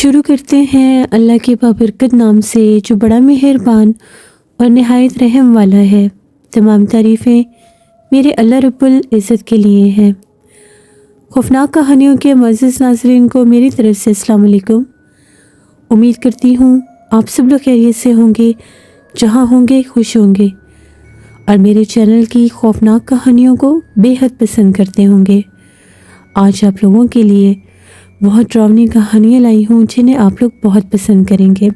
شروع کرتے ہیں اللہ کے بابرکت نام سے جو بڑا مہربان اور نہایت رحم والا ہے۔ تمام تعریفیں میرے اللہ رب العزت کے لیے ہیں۔ خوفناک کہانیوں کے معزز ناظرین کو میری طرف سے السلام علیکم۔ امید کرتی ہوں آپ سب لوگ خیریت سے ہوں گے، جہاں ہوں گے خوش ہوں گے، اور میرے چینل کی خوفناک کہانیوں کو بے حد پسند کرتے ہوں گے۔ آج آپ لوگوں کے لیے بہت ڈراؤنی کہانیاں لائی ہوں جنہیں آپ لوگ بہت پسند کریں گے۔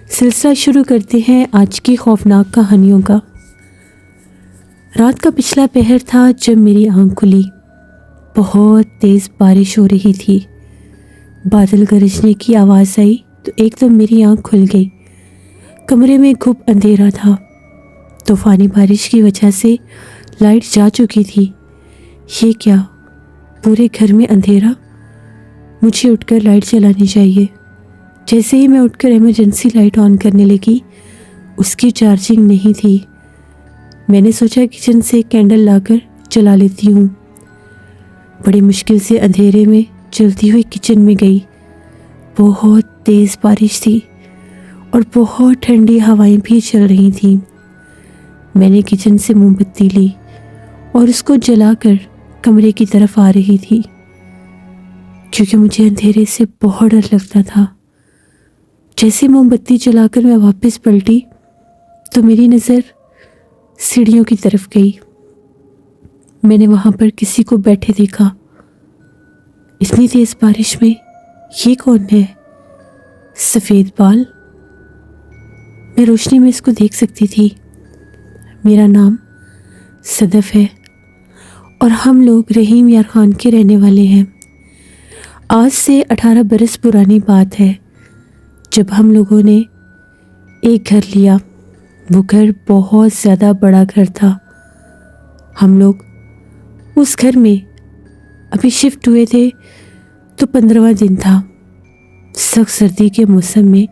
سلسلہ شروع کرتے ہیں آج کی خوفناک کہانیوں کا۔ رات کا پچھلا پہر تھا جب میری آنکھ کھلی۔ بہت تیز بارش ہو رہی تھی۔ بادل گرجنے کی آواز آئی تو ایک دم میری آنکھ کھل گئی۔ کمرے میں گھپ اندھیرا تھا۔ طوفانی بارش کی وجہ سے لائٹ جا چکی تھی۔ یہ کیا؟ پورے گھر میں اندھیرا؟ مجھے اٹھ کر لائٹ جلانی چاہیے۔ جیسے ہی میں اٹھ کر ایمرجنسی لائٹ آن کرنے لگی، اس کی چارجنگ نہیں تھی۔ میں نے سوچا کچن سے کینڈل لا کر جلا لیتی ہوں۔ بڑی مشکل سے اندھیرے میں چلتی ہوئی کچن میں گئی۔ بہت تیز بارش تھی اور بہت ٹھنڈی ہوائیں بھی چل رہی تھیں۔ میں نے کچن سے موم بتی لی اور اس کو جلا کر کمرے کی طرف آ رہی تھی، کیونکہ مجھے اندھیرے سے بہت ڈر لگتا تھا۔ جیسے موم بتی جلا کر میں واپس پلٹی تو میری نظر سیڑھیوں کی طرف گئی۔ میں نے وہاں پر کسی کو بیٹھے دیکھا۔ اتنی تیز بارش میں یہ کون ہے؟ سفید بال۔ میں روشنی میں اس کو دیکھ سکتی تھی۔ میرا نام صدف ہے اور ہم لوگ رحیم یار خان کے رہنے والے ہیں۔ آج سے 18 برس پرانی بات ہے جب ہم لوگوں نے ایک گھر لیا۔ وہ گھر بہت زیادہ بڑا گھر تھا۔ ہم لوگ اس گھر میں ابھی شفٹ ہوئے تھے تو 15واں دن تھا۔ سخت سردی کے موسم میں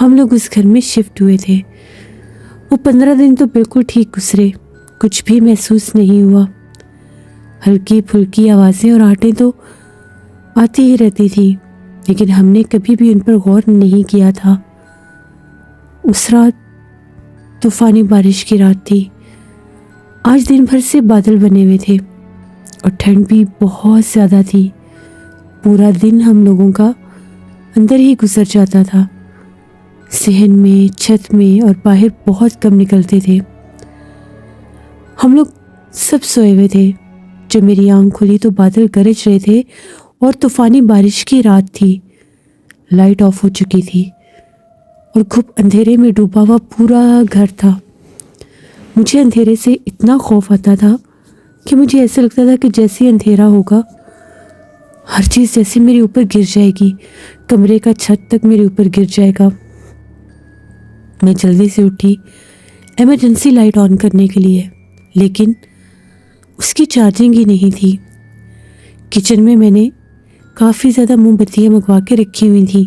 ہم لوگ اس گھر میں شفٹ ہوئے تھے۔ وہ 15 دن تو بالکل ٹھیک گزرے، کچھ بھی محسوس نہیں ہوا۔ ہلکی پھلکی آوازیں اور آٹیں تو آتی ہی رہتی تھی، لیکن ہم نے کبھی بھی ان پر غور نہیں کیا تھا۔ اس رات طوفانی بارش کی رات تھی۔ آج دن بھر سے بادل بنے ہوئے تھے اور ٹھنڈ بھی بہت زیادہ تھی۔ پورا دن ہم لوگوں کا اندر ہی گزر جاتا تھا۔ صحن میں، چھت میں اور باہر بہت کم نکلتے تھے۔ ہم لوگ سب سوئے ہوئے تھے۔ جب میری آنکھ کھلی تو بادل گرج رہے تھے اور طوفانی بارش کی رات تھی۔ لائٹ آف ہو چکی تھی اور گھپ اندھیرے میں ڈوبا ہوا پورا گھر تھا۔ مجھے اندھیرے سے اتنا خوف آتا تھا کہ مجھے ایسا لگتا تھا کہ جیسے اندھیرا ہوگا ہر چیز جیسے میرے اوپر گر جائے گی، کمرے کا چھت تک میرے اوپر گر جائے گا۔ میں جلدی سے اٹھی ایمرجنسی لائٹ آن کرنے کے لیے، لیکن اس کی چارجنگ ہی نہیں تھی۔ کچن میں نے کافی زیادہ موم بتیاں منگوا کے رکھی ہوئی تھیں،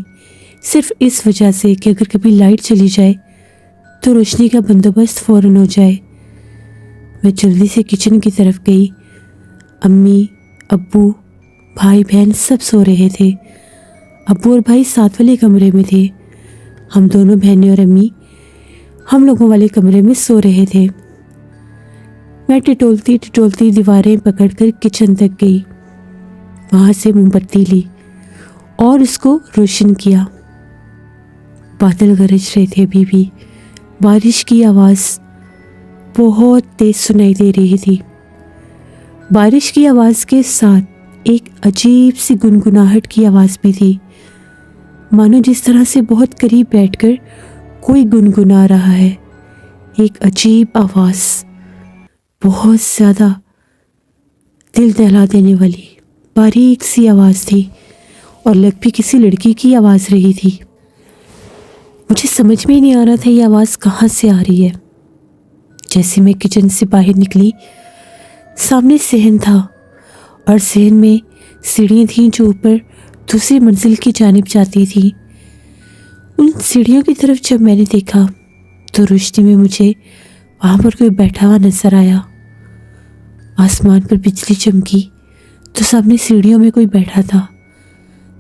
صرف اس وجہ سے کہ اگر کبھی لائٹ چلی جائے تو روشنی کا بندوبست فوراً ہو جائے۔ میں جلدی سے کچن کی طرف گئی۔ امی، ابو، بھائی بہن سب سو رہے تھے۔ ابو اور بھائی ساتھ والے کمرے میں تھے۔ ہم دونوں بہنیں اور امی ہم لوگوں والے کمرے میں سو رہے تھے۔ میں ٹٹولتی دیواریں پکڑ کر کچن تک گئی۔ وہاں سے موم بتی لی اور اس کو روشن کیا۔ بادل گرج رہے تھے ابھی بھی۔ بارش کی آواز بہت تیز سنائی دے رہی تھی۔ بارش کی آواز کے ساتھ ایک عجیب سی گنگناہٹ کی آواز بھی تھی، مانو جس طرح سے بہت قریب بیٹھ کر کوئی گنگنا رہا ہے۔ ایک عجیب آواز، بہت زیادہ دل دہلا دینے والی باریک سی آواز تھی اور لگ بھی کسی لڑکی کی آواز رہی تھی۔ مجھے سمجھ میں ہی نہیں آ رہا تھا یہ آواز کہاں سے آ رہی ہے۔ جیسے میں کچن سے باہر نکلی، سامنے صحن تھا اور صحن میں سیڑھیاں تھیں جو اوپر دوسری منزل کی جانب جاتی تھی۔ ان سیڑھیوں کی طرف جب میں نے دیکھا تو روشنی میں مجھے وہاں پر کوئی بیٹھا ہوا نظر آیا۔ آسمان پر بجلی چمکی تو سامنے سیڑھیوں میں کوئی بیٹھا تھا۔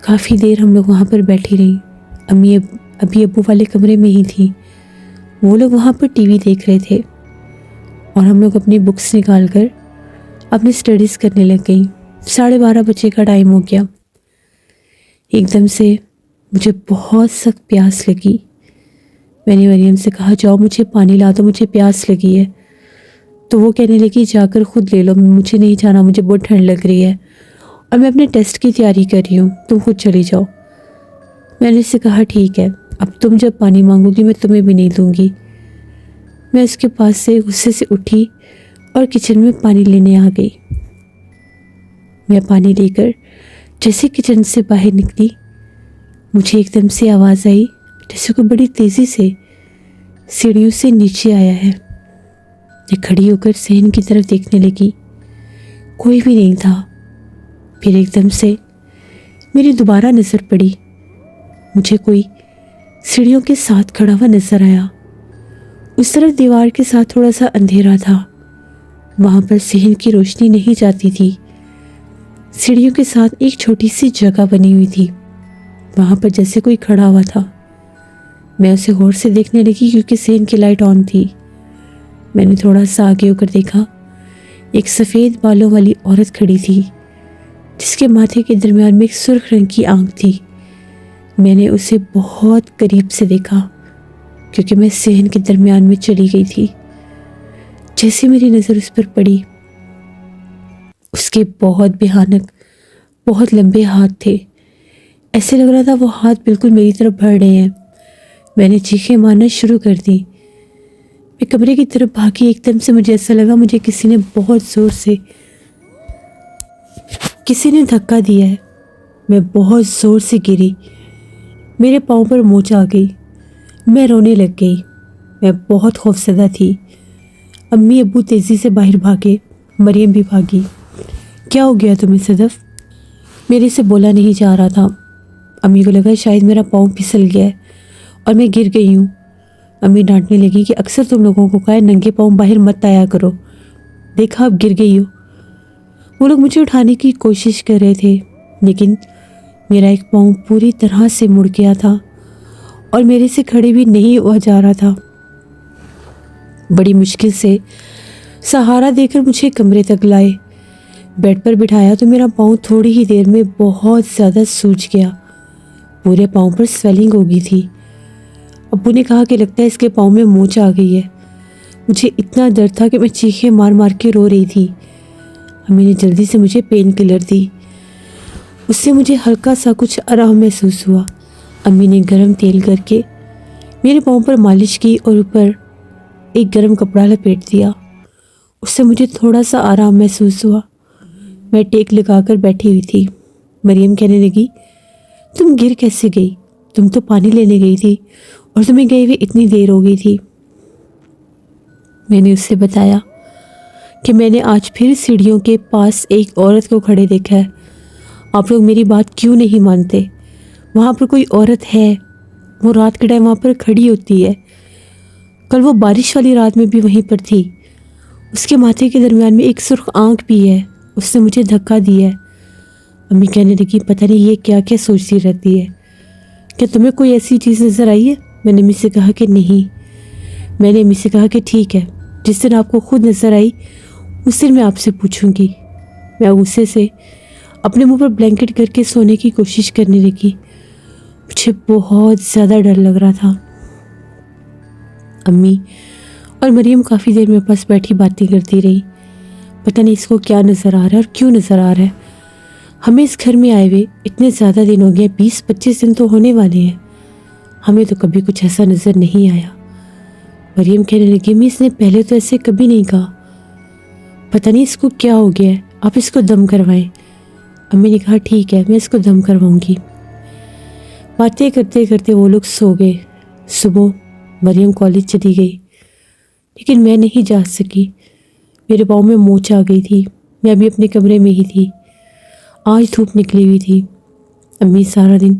کافی دیر ہم لوگ وہاں پر بیٹھی رہیں۔ امی ابھی ابو والے کمرے میں ہی تھیں، وہ لوگ وہاں پر ٹی وی دیکھ رہے تھے اور ہم لوگ اپنی بکس نکال کر اپنی اسٹڈیز کرنے لگ گئیں۔ 12:30 بجے کا ٹائم ہو گیا۔ ایک دم سے مجھے بہت سخت پیاس لگی۔ میں نے مریم سے کہا جاؤ مجھے پانی لا دو، مجھے پیاس لگی ہے۔ تو وہ کہنے لگی جا کر خود لے لو، مجھے نہیں جانا، مجھے بہت ٹھنڈ لگ رہی ہے اور میں اپنے ٹیسٹ کی تیاری کر رہی ہوں، تم خود چلی جاؤ۔ میں نے اس سے کہا ٹھیک ہے، اب تم جب پانی مانگو گی میں تمہیں بھی نہیں دوں گی۔ میں اس کے پاس سے غصے سے اٹھی اور کچن میں پانی لینے آ گئی۔ میں پانی لے کر جیسے کچن سے باہر نکلی، مجھے ایک دم سے آواز آئی جیسے کوئی بڑی تیزی سے سیڑھیوں سے نیچے آیا ہے۔ میں کھڑی ہو کر صحن کی طرف دیکھنے لگی، کوئی بھی نہیں تھا۔ پھر ایک دم سے میری دوبارہ نظر پڑی، مجھے کوئی سیڑھیوں کے ساتھ کھڑا ہوا نظر آیا۔ اس طرف دیوار کے ساتھ تھوڑا سا اندھیرا تھا، وہاں پر صحن کی روشنی نہیں جاتی تھی۔ سیڑھیوں کے ساتھ ایک چھوٹی سی جگہ بنی ہوئی تھی، وہاں پر جیسے کوئی کھڑا ہوا تھا۔ میں اسے غور سے دیکھنے لگی کیونکہ صحن کی لائٹ آن تھی۔ میں نے تھوڑا سا آگے ہو کر دیکھا، ایک سفید بالوں والی عورت کھڑی تھی جس کے ماتھے کے درمیان میں ایک سرخ رنگ کی آنکھ تھی۔ میں نے اسے بہت قریب سے دیکھا کیونکہ میں صحن کے درمیان میں چلی گئی تھی۔ جیسے میری نظر اس پر پڑی، اس کے بہت بھیانک بہت لمبے ہاتھ تھے، ایسے لگ رہا تھا وہ ہاتھ بالکل میری طرف بڑھ رہے ہیں۔ میں نے چیخیں مارنا شروع کر دی۔ میں کمرے کی طرف بھاگی، ایک دم سے مجھے ایسا لگا مجھے کسی نے بہت زور سے دھکا دیا ہے۔ میں بہت زور سے گری، میرے پاؤں پر موچ آ گئی، میں رونے لگ گئی۔ میں بہت خوفزدہ تھی۔ امی ابو تیزی سے باہر بھاگے، مریم بھی بھاگی۔ کیا ہو گیا تمہیں صدف؟ میرے سے بولا نہیں جا رہا تھا۔ امی کو لگا شاید میرا پاؤں پھسل گیا ہے اور میں گر گئی ہوں۔ امی ڈانٹنے لگی کہ اکثر تم لوگوں کو کہا ہے ننگے پاؤں باہر مت آیا کرو، دیکھا اب گر گئی ہو۔ وہ لوگ مجھے اٹھانے کی کوشش کر رہے تھے لیکن میرا ایک پاؤں پوری طرح سے مڑ گیا تھا اور میرے سے کھڑے بھی نہیں ہوا جا رہا تھا۔ بڑی مشکل سے سہارا دے کر مجھے کمرے تک لائے، بیڈ پر بٹھایا تو میرا پاؤں تھوڑی ہی دیر میں بہت زیادہ سوج گیا، پورے پاؤں پر سویلنگ ہو گئی تھی۔ ابو نے کہا کہ لگتا ہے اس کے پاؤں میں موچ آ گئی ہے۔ مجھے اتنا درد تھا کہ میں چیخیں مار مار کے رو رہی تھی۔ امی نے جلدی سے مجھے پین کلر دی، اس سے مجھے ہلکا سا کچھ آرام محسوس ہوا۔ امی نے گرم تیل کر کے میرے پاؤں پر مالش کی اور اوپر ایک گرم کپڑا لپیٹ دیا، اس سے مجھے تھوڑا سا آرام محسوس ہوا۔ میں ٹیک لگا کر بیٹھی ہوئی تھی۔ مریم کہنے لگی تم گر کیسے گئی؟ تم تو پانی لینے گئی تھی اور تمہیں گئے ہوئے اتنی دیر ہو گئی تھی۔ میں نے اس سے بتایا کہ میں نے آج پھر سیڑھیوں کے پاس ایک عورت کو کھڑے دیکھا ہے۔ آپ لوگ میری بات کیوں نہیں مانتے؟ وہاں پر کوئی عورت ہے، وہ رات کے ٹائم وہاں پر کھڑی ہوتی ہے، کل وہ بارش والی رات میں بھی وہیں پر تھی۔ اس کے ماتھے کے درمیان میں ایک سرخ آنکھ بھی ہے، اس نے مجھے دھکا دیا ہے۔ امی کہنے لگی پتہ نہیں یہ کیا کیا سوچتی رہتی ہے، کیا تمہیں کوئی ایسی چیز نظر آئی ہے؟ میں نے امی سے کہا کہ نہیں۔ میں نے امی سے کہا کہ ٹھیک ہے، جس دن آپ کو خود نظر آئی اس دن میں آپ سے پوچھوں گی۔ میں غصے سے اپنے منہ پر بلینکٹ کر کے سونے کی کوشش کرنے لگی، مجھے بہت زیادہ ڈر لگ رہا تھا۔ امی اور مریم کافی دیر میرے پاس بیٹھی باتیں کرتی رہی۔ پتہ نہیں اس کو کیا نظر آ رہا ہے اور کیوں نظر آ رہا ہے۔ ہمیں اس گھر میں آئے ہوئے اتنے زیادہ دن ہو گئے، 20-25 دن تو ہونے والے ہیں، ہمیں تو کبھی کچھ ایسا نظر نہیں آیا۔ مریم کہنے لگی میں اس نے پہلے تو ایسے کبھی نہیں کہا، پتہ نہیں اس کو کیا ہو گیا ہے، آپ اس کو دم کروائیں۔ امی نے کہا ٹھیک ہے، میں اس کو دم کرواؤں گی۔ باتیں کرتے کرتے وہ لوگ سو گئے۔ صبح مریم کالج چلی گئی لیکن میں نہیں جا سکی، میرے پاؤں میں موچ آ گئی تھی۔ میں ابھی اپنے کمرے میں ہی تھی، آج دھوپ نکلی ہوئی تھی۔ امی سارا دن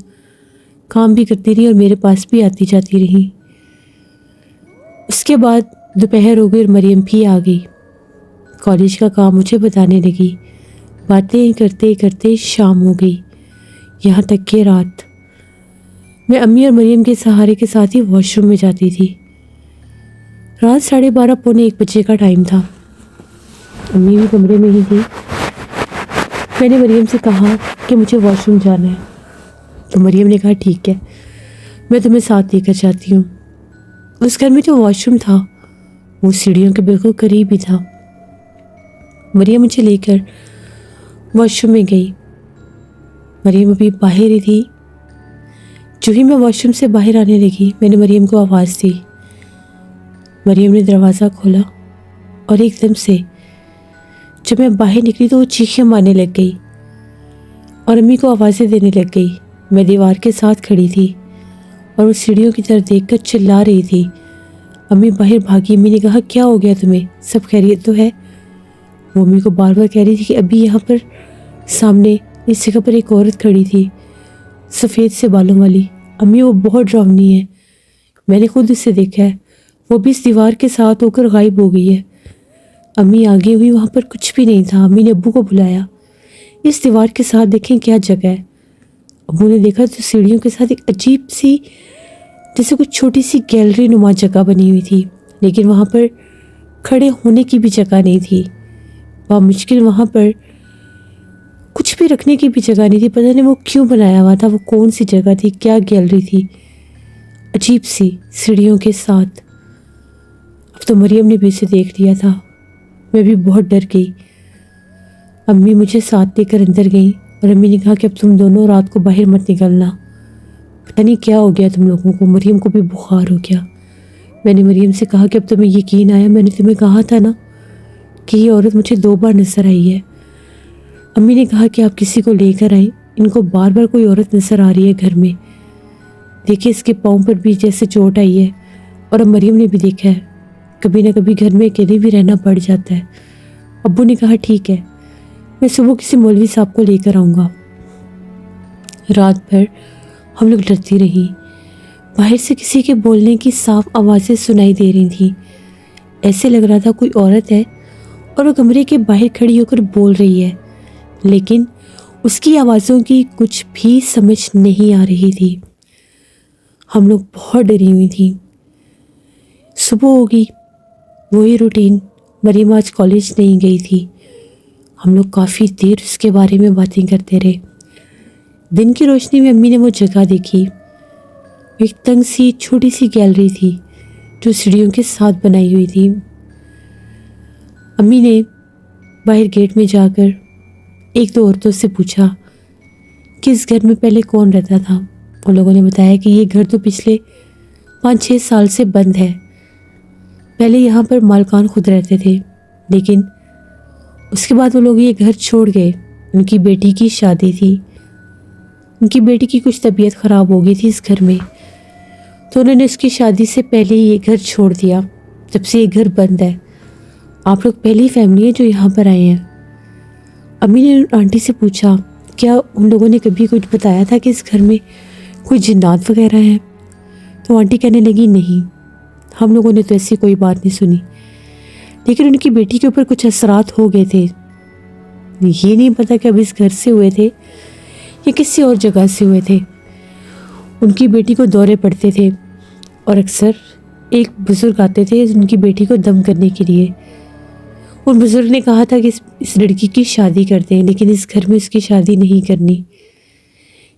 کام بھی کرتی رہی اور میرے پاس بھی آتی جاتی رہی۔ اس کے بعد دوپہر ہو گئی اور مریم بھی آ گئی، کالج کا کام مجھے بتانے لگی۔ باتیں کرتے کرتے شام ہو گئی، یہاں تک کہ رات میں امی اور مریم کے سہارے کے ساتھ ہی واش روم میں جاتی تھی۔ رات 12:30 پونے 1 بجے کا ٹائم تھا۔ امی بھی کمرے میں ہی تھی۔ میں نے مریم سے کہا کہ مجھے واش روم جانا ہے، تو مریم نے کہا ٹھیک ہے، میں تمہیں ساتھ لے کر جاتی ہوں۔ اس گھر میں جو واش روم تھا وہ سیڑھیوں کے بالکل قریب ہی تھا۔ مریم مجھے لے کر واش روم میں گئی۔ مریم ابھی باہر ہی تھی۔ جو ہی میں واش روم سے باہر آنے لگی میں نے مریم کو آواز دی۔ مریم نے دروازہ کھولا اور ایک دم سے جب میں باہر نکلی تو وہ چیخیں مارنے لگ گئی اور امی کو آوازیں دینے لگ گئی۔ میں دیوار کے ساتھ کھڑی تھی اور وہ سیڑھیوں کی طرف دیکھ کر چلا رہی تھی۔ امی باہر بھاگی۔ امی نے کہا کیا ہو گیا تمہیں، سب خیریت تو ہے؟ وہ امی کو بار بار کہہ رہی تھی کہ ابھی یہاں پر سامنے اس جگہ پر ایک عورت کھڑی تھی سفید سے بالوں والی۔ امی وہ بہت ڈراؤنی ہے، میں نے خود اسے دیکھا ہے، وہ بھی اس دیوار کے ساتھ ہو کر غائب ہو گئی ہے۔ امی آگے ہوئی، وہاں پر کچھ بھی نہیں تھا۔ امی نے ابو کو بلایا، اس دیوار کے ساتھ دیکھیں کیا جگہ ہے۔ ابو نے دیکھا تو سیڑھیوں کے ساتھ ایک عجیب سی جیسے کچھ چھوٹی سی گیلری نما جگہ بنی ہوئی تھی، لیکن وہاں پر کھڑے ہونے کی بھی جگہ نہیں تھی۔ بامشکل وہاں پر کچھ بھی رکھنے کی بھی جگہ نہیں تھی۔ پتہ نہیں وہ کیوں بنایا ہوا تھا، وہ کون سی جگہ تھی، کیا گیلری تھی عجیب سی سیڑھیوں کے ساتھ۔ اب تو مریم نے بھی اسے دیکھ لیا تھا۔ میں بھی بہت ڈر گئی۔ امی مجھے ساتھ لے کر اندر گئیں اور امی نے کہا کہ اب تم دونوں رات کو باہر مت نکلنا، پتہ نہیں کیا ہو گیا تم لوگوں کو۔ مریم کو بھی بخار ہو گیا۔ میں نے مریم سے کہا کہ اب تمہیں یقین آیا، میں نے تمہیں کہا تھا نا کہ یہ عورت مجھے 2 بار نظر آئی ہے۔ امی نے کہا کہ آپ کسی کو لے کر آئیں، ان کو بار بار کوئی عورت نظر آ رہی ہے گھر میں، دیکھیں اس کے پاؤں پر بھی جیسے چوٹ آئی ہے، اور اب مریم نے بھی دیکھا ہے، کبھی نہ کبھی گھر میں اکیلے بھی رہنا پڑ جاتا ہے۔ ابو نے کہا ٹھیک ہے، میں صبح کسی مولوی صاحب کو لے کر آؤں گا۔ رات بھر ہم لوگ ڈرتی رہی۔ باہر سے کسی کے بولنے کی صاف آوازیں سنائی دے رہی تھیں، ایسے لگ رہا تھا کوئی عورت ہے اور وہ کمرے کے باہر کھڑی ہو کر بول رہی ہے، لیکن اس کی آوازوں کی کچھ بھی سمجھ نہیں آ رہی تھی۔ ہم لوگ بہت ڈری ہوئی تھیں۔ صبح ہوگی، وہی روٹین۔ مریم آج کالج نہیں گئی تھی۔ ہم لوگ کافی دیر اس کے بارے میں باتیں کرتے رہے۔ دن کی روشنی میں امی نے وہ جگہ دیکھی، ایک تنگ سی چھوٹی سی گیلری تھی جو سیڑھیوں کے ساتھ بنائی ہوئی تھی۔ امی نے باہر گیٹ میں جا کر 1-2 عورتوں سے پوچھا کہ اس گھر میں پہلے کون رہتا تھا۔ ان لوگوں نے بتایا کہ یہ گھر تو پچھلے 5-6 سال سے بند ہے، پہلے یہاں پر مالکان خود رہتے تھے، لیکن اس کے بعد وہ لوگ یہ گھر چھوڑ گئے۔ ان کی بیٹی کی شادی تھی، ان کی بیٹی کی کچھ طبیعت خراب ہو گئی تھی اس گھر میں، تو انہوں نے اس کی شادی سے پہلے یہ گھر چھوڑ دیا۔ جب سے یہ گھر بند ہے، آپ لوگ پہلی فیملی ہے جو یہاں پر آئے ہیں۔ امی نے آنٹی سے پوچھا کیا ان لوگوں نے کبھی کچھ بتایا تھا کہ اس گھر میں کوئی جنات وغیرہ ہیں؟ تو آنٹی کہنے لگی نہیں، ہم لوگوں نے تو ایسی کوئی بات نہیں سنی، لیکن ان کی بیٹی کے اوپر کچھ اثرات ہو گئے تھے۔ یہ نہیں پتا کہ اب اس گھر سے ہوئے تھے یا کسی اور جگہ سے ہوئے تھے۔ ان کی بیٹی کو دورے پڑتے تھے اور اکثر ایک بزرگ آتے تھے ان کی بیٹی کو دم کرنے کے لیے۔ ان بزرگ نے کہا تھا کہ اس لڑکی کی شادی کرتے ہیں، لیکن اس گھر میں اس کی شادی نہیں کرنی،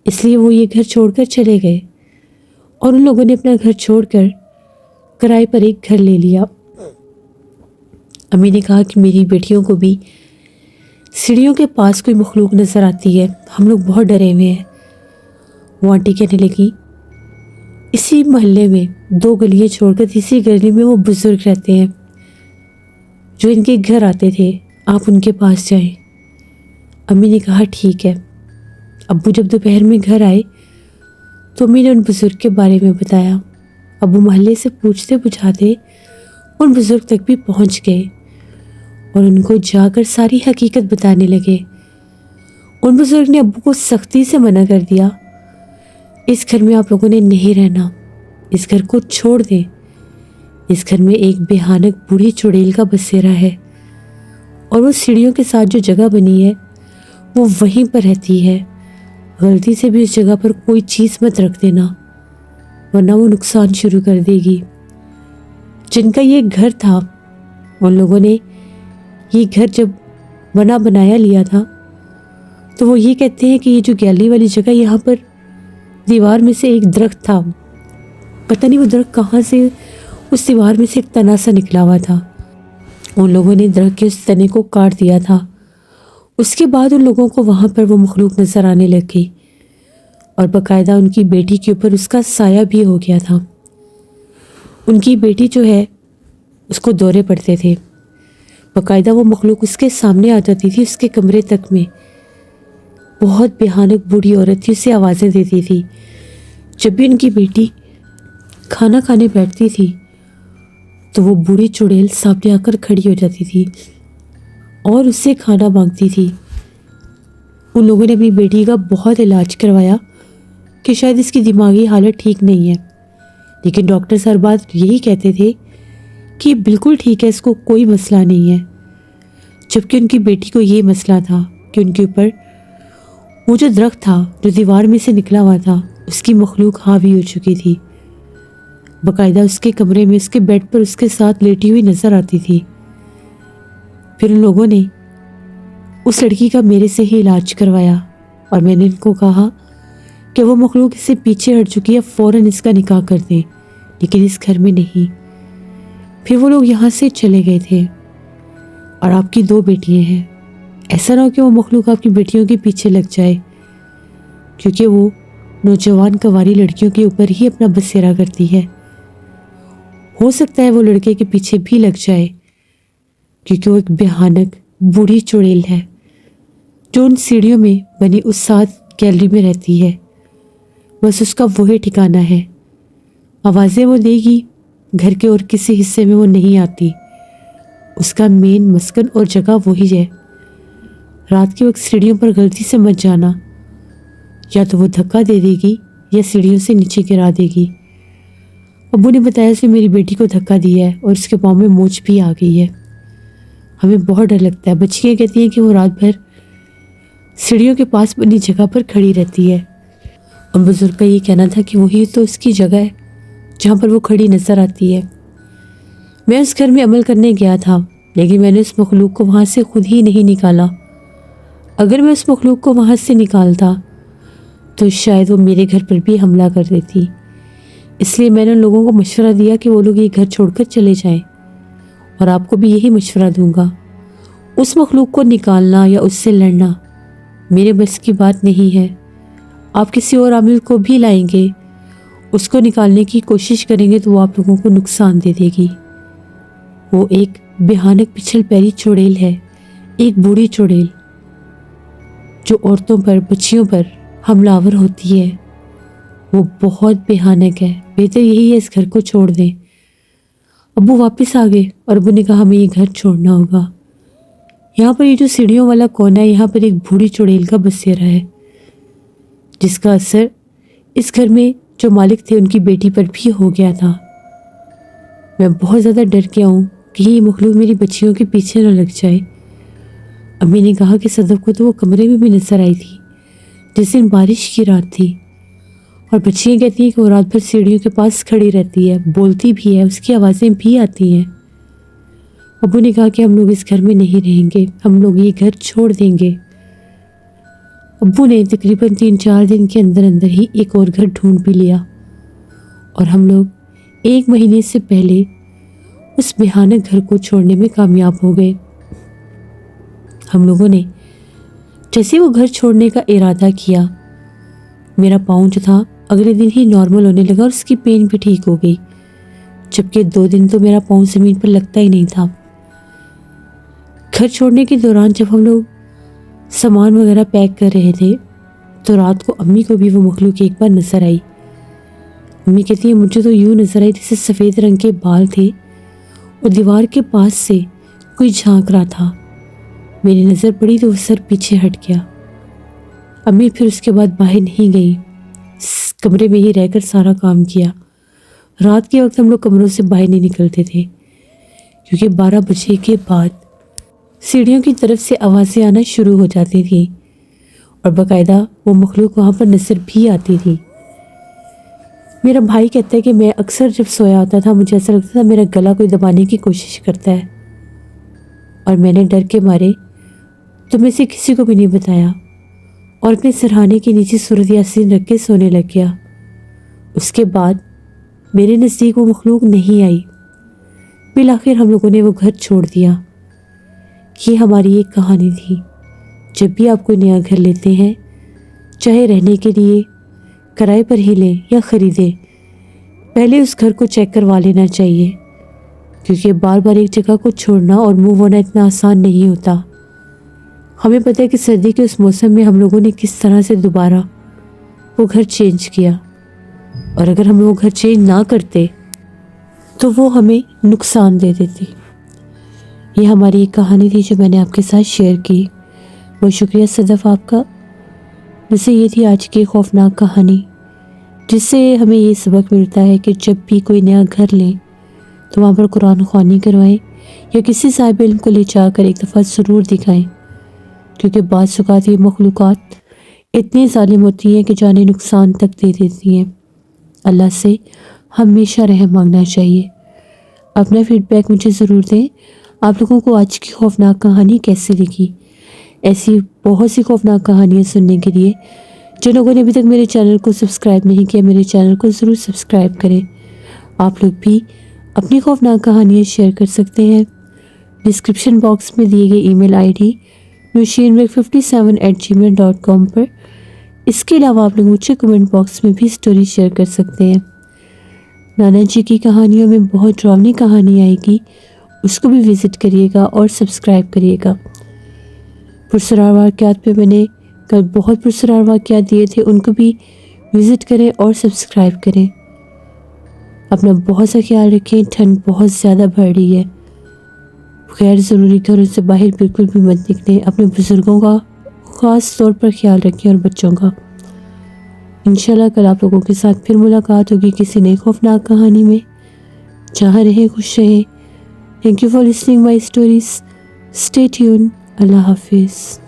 اس لیے وہ یہ گھر چھوڑ کر چلے گئے، اور ان لوگوں نے اپنا گھر چھوڑ کر کرائے پر ایک گھر لے لیا۔ امی نے کہا کہ میری بیٹیوں کو بھی سیڑھیوں کے پاس کوئی مخلوق نظر آتی ہے، ہم لوگ بہت ڈرے ہوئے ہیں۔ وہ آنٹی کہنے لگی اسی محلے میں 2 گلیاں چھوڑ کر تیسری گلی میں وہ بزرگ رہتے ہیں جو ان کے گھر آتے تھے، آپ ان کے پاس جائیں۔ امی نے کہا ٹھیک ہے۔ ابو جب دوپہر میں گھر آئے تو امی نے ان بزرگ کے بارے میں بتایا۔ ابو محلے سے پوچھتے بجھاتے ان بزرگ تک بھی پہنچ گئے اور ان کو جا کر ساری حقیقت بتانے لگے۔ ان بزرگ نے ابو کو سختی سے منع کر دیا، اس گھر میں آپ لوگوں نے نہیں رہنا، اس گھر کو چھوڑ دیں، اس گھر میں ایک بھیانک بوڑھی چڑیل کا بسیرا ہے، اور وہ سیڑھیوں کے ساتھ جو جگہ بنی ہے وہ وہیں پر رہتی ہے، غلطی سے بھی اس جگہ پر کوئی چیز مت رکھ دینا ورنہ وہ نقصان شروع کر دے گی۔ جن کا یہ گھر تھا ان لوگوں نے یہ گھر جب بنایا لیا تھا تو وہ یہ کہتے ہیں کہ یہ جو گیلری والی جگہ، یہاں پر دیوار میں سے ایک درخت تھا، پتہ نہیں وہ درخت کہاں سے اس دیوار میں سے ایک تنا سا نکلا ہوا تھا۔ ان لوگوں نے درخت کے اس تنے کو کاٹ دیا تھا۔ اس کے بعد ان لوگوں کو وہاں پر وہ مخلوق نظر آنے لگ گئی اور باقاعدہ ان کی بیٹی کے اوپر اس کا سایہ بھی ہو گیا تھا۔ ان کی بیٹی جو ہے اس کو دورے پڑتے تھے، باقاعدہ وہ مخلوق اس کے سامنے آ جاتی تھی، اس کے کمرے تک میں۔ بہت بھیانک بوڑھی عورت تھی، اسے آوازیں دیتی تھی۔ جب بھی ان کی بیٹی کھانا کھانے بیٹھتی تھی تو وہ بوڑھی چڑیل سامنے آ کر کھڑی ہو جاتی تھی اور اس سے کھانا مانگتی تھی۔ ان لوگوں نے اپنی بیٹی کا بہت علاج کروایا کہ شاید اس کی دماغی حالت ٹھیک نہیں ہے، لیکن ڈاکٹر ہر بات یہی کہتے تھے کہ بالکل ٹھیک ہے، اس کو کوئی مسئلہ نہیں ہے۔ جبکہ ان کی بیٹی کو یہ مسئلہ تھا کہ ان کے اوپر وہ جو درخت تھا جو دیوار میں سے نکلا ہوا تھا، اس کی مخلوق حاوی ہو چکی تھی۔ باقاعدہ اس کے کمرے میں اس کے بیڈ پر اس کے ساتھ لیٹی ہوئی نظر آتی تھی۔ پھر ان لوگوں نے اس لڑکی کا میرے سے ہی علاج کروایا اور میں نے ان کو کہا کہ وہ مخلوق اس سے پیچھے ہٹ چکی ہے، فوراً اس کا نکاح کر دیں، لیکن اس گھر میں نہیں۔ پھر وہ لوگ یہاں سے چلے گئے تھے۔ اور آپ کی 2 بیٹیاں ہیں، ایسا نہ ہو کہ وہ مخلوق آپ کی بیٹیوں کے پیچھے لگ جائے، کیونکہ وہ نوجوان کنواری لڑکیوں کے اوپر ہی اپنا بسیرا کرتی ہے۔ ہو سکتا ہے وہ لڑکے کے پیچھے بھی لگ جائے، کیونکہ وہ ایک بھیانک بوڑھی چڑیل ہے جو ان سیڑھیوں میں بنی اس 7 گیلری میں رہتی ہے۔ بس اس کا وہی ٹھکانہ ہے، آوازیں وہ دے گی، گھر کے اور کسی حصے میں وہ نہیں آتی۔ اس کا مین مسکن اور جگہ وہی ہے۔ رات کے وقت سیڑھیوں پر غلطی سے مت جانا، یا تو وہ دھکا دے دے گی یا سیڑھیوں سے نیچے گرا دے گی۔ ابو نے بتایا اس نے میری بیٹی کو دھکا دیا ہے اور اس کے پاؤں میں موچ بھی آ گئی ہے۔ ہمیں بہت ڈر لگتا ہے۔ بچیاں کہتی ہیں کہ وہ رات بھر سیڑھیوں کے پاس بنی جگہ پر کھڑی رہتی ہے، اور بزرگ کا یہ کہنا تھا کہ وہی تو اس کی جگہ ہے جہاں پر وہ کھڑی نظر آتی ہے۔ میں اس گھر میں عمل کرنے گیا تھا، لیکن میں نے اس مخلوق کو وہاں سے خود ہی نہیں نکالا۔ اگر میں اس مخلوق کو وہاں سے نکالتا تو شاید وہ میرے گھر پر بھی حملہ کر دیتی۔ اس لیے میں نے ان لوگوں کو مشورہ دیا کہ وہ لوگ یہ گھر چھوڑ کر چلے جائیں، اور آپ کو بھی یہی مشورہ دوں گا۔ اس مخلوق کو نکالنا یا اس سے لڑنا میرے بس کی بات نہیں ہے۔ آپ کسی اور عامل کو بھی لائیں گے، اس کو نکالنے کی کوشش کریں گے تو وہ آپ لوگوں کو نقصان دے دے گی۔ وہ ایک بھیانک پچھل پیری چڑیل ہے، ایک بوڑھی چڑیل جو عورتوں پر، بچیوں پر حملہ آور ہوتی ہے۔ وہ بہت بھیانک ہے، بہتر یہی ہے اس گھر کو چھوڑ دیں۔ ابو واپس آ گئے اور ابو نے کہا ہمیں یہ گھر چھوڑنا ہوگا۔ یہاں پر یہ جو سیڑھیوں والا کونا ہے، یہاں پر ایک بوڑھی چڑیل کا بسیرا ہے، جس کا اثر اس گھر میں جو مالک تھے ان کی بیٹی پر بھی ہو گیا تھا۔ میں بہت زیادہ ڈر گیا ہوں کہ یہ مخلوق میری بچیوں کے پیچھے نہ لگ جائے۔ امی نے کہا کہ صدف کو تو وہ کمرے میں بھی نظر آئی تھی جس دن بارش کی رات تھی، اور بچیاں کہتی ہیں کہ وہ رات بھر سیڑھیوں کے پاس کھڑی رہتی ہے، بولتی بھی ہے، اس کی آوازیں بھی آتی ہیں۔ ابو نے کہا کہ ہم لوگ اس گھر میں نہیں رہیں گے، ہم لوگ یہ گھر چھوڑ دیں گے۔ ابو نے تقریباً 3-4 دن کے اندر اندر ہی ایک اور گھر ڈھونڈ بھی لیا، اور ہم لوگ 1 مہینے سے پہلے اس بھیانک گھر کو چھوڑنے میں کامیاب ہو گئے۔ ہم لوگوں نے جیسے وہ گھر چھوڑنے کا ارادہ کیا، میرا پاؤں جو تھا اگلے دن ہی نارمل ہونے لگا اور اس کی پین بھی ٹھیک ہو گئی، جبکہ 2 دن تو میرا پاؤں زمین پر لگتا ہی نہیں تھا۔ گھر چھوڑنے کے دوران جب ہم لوگ سامان وغیرہ پیک کر رہے تھے تو رات کو امی کو بھی وہ مخلوق ایک بار نظر آئی۔ امی کہتی ہیں مجھے تو یوں نظر آئی جیسے سفید رنگ کے بال تھے اور دیوار کے پاس سے کوئی جھانک رہا تھا۔ میری نظر پڑی تو وہ سر پیچھے ہٹ گیا۔ امی پھر اس کے بعد باہر نہیں گئی، کمرے میں ہی رہ کر سارا کام کیا۔ رات کے وقت ہم لوگ کمروں سے باہر نہیں نکلتے تھے، کیونکہ 12 بجے کے بعد سیڑھیوں کی طرف سے آوازیں آنا شروع ہو جاتی تھیں، اور باقاعدہ وہ مخلوق وہاں پر نظر بھی آتی تھی۔ میرا بھائی کہتا ہے کہ میں اکثر جب سویا ہوتا تھا مجھے ایسا لگتا تھا میرا گلا کوئی دبانے کی کوشش کرتا ہے، اور میں نے ڈر کے مارے تم میں سے کسی کو بھی نہیں بتایا اور اپنے سرہانے کے نیچے سورۃ یاسین رکھ کے سونے لگ گیا۔ اس کے بعد میرے نزدیک وہ مخلوق نہیں آئی۔ بالآخر ہم لوگوں نے وہ گھر چھوڑ دیا۔ یہ ہماری ایک کہانی تھی۔ جب بھی آپ کوئی نیا گھر لیتے ہیں، چاہے رہنے کے لیے کرائے پر ہی لیں یا خریدیں، پہلے اس گھر کو چیک کروا لینا چاہیے، کیونکہ بار بار ایک جگہ کو چھوڑنا اور موو ہونا اتنا آسان نہیں ہوتا۔ ہمیں پتہ ہے کہ سردی کے اس موسم میں ہم لوگوں نے کس طرح سے دوبارہ وہ گھر چینج کیا، اور اگر ہم وہ گھر چینج نہ کرتے تو وہ ہمیں نقصان دے دیتی۔ یہ ہماری ایک کہانی تھی جو میں نے آپ کے ساتھ شیئر کی۔ بہت شکریہ صدف آپ کا۔ ویسے یہ تھی آج کی خوفناک کہانی، جس سے ہمیں یہ سبق ملتا ہے کہ جب بھی کوئی نیا گھر لیں تو وہاں پر قرآن خوانی کروائیں یا کسی صاحب علم کو لے جا کر ایک دفعہ ضرور دکھائیں، کیونکہ بعض اوقات یہ مخلوقات اتنی ظالم ہوتی ہیں کہ جانیں نقصان تک دے دیتی ہیں۔ اللہ سے ہمیشہ رحم مانگنا چاہیے۔ اپنا فیڈ بیک مجھے ضرور دیں۔ آپ لوگوں کو آج کی خوفناک کہانی کیسی لگی؟ ایسی بہت سی خوفناک کہانیاں سننے کے لیے جن لوگوں نے ابھی تک میرے چینل کو سبسکرائب نہیں کیا، میرے چینل کو ضرور سبسکرائب کریں۔ آپ لوگ بھی اپنی خوفناک کہانیاں شیئر کر سکتے ہیں۔ ڈسکرپشن باکس میں دیے گئے ای میل آئی ڈی nushinbeg57@gmail.com پر۔ اس کے علاوہ آپ لوگ مجھے کمنٹ باکس میں بھی سٹوری شیئر کر سکتے ہیں۔ نانا جی کی کہانیوں میں بہت ڈراؤنی کہانی آئے گی، اس کو بھی وزٹ کریے گا اور سبسکرائب کریے گا۔ پرسرار واقعات پہ میں نے کل بہت پرسرار واقعات دیے تھے، ان کو بھی وزٹ کریں اور سبسکرائب کریں۔ اپنا بہت سا خیال رکھیں، ٹھنڈ بہت زیادہ بڑھ رہی ہے۔ غیر ضروری گھروں سے باہر بالکل بھی مت نکلیں۔ اپنے بزرگوں کا خاص طور پر خیال رکھیں اور بچوں کا۔ انشاءاللہ کل آپ لوگوں کے ساتھ پھر ملاقات ہوگی کسی نئی خوفناک کہانی میں۔ جہاں رہیں خوش رہیں۔ Thank you for listening my stories. Stay tune. اللہ حافظ۔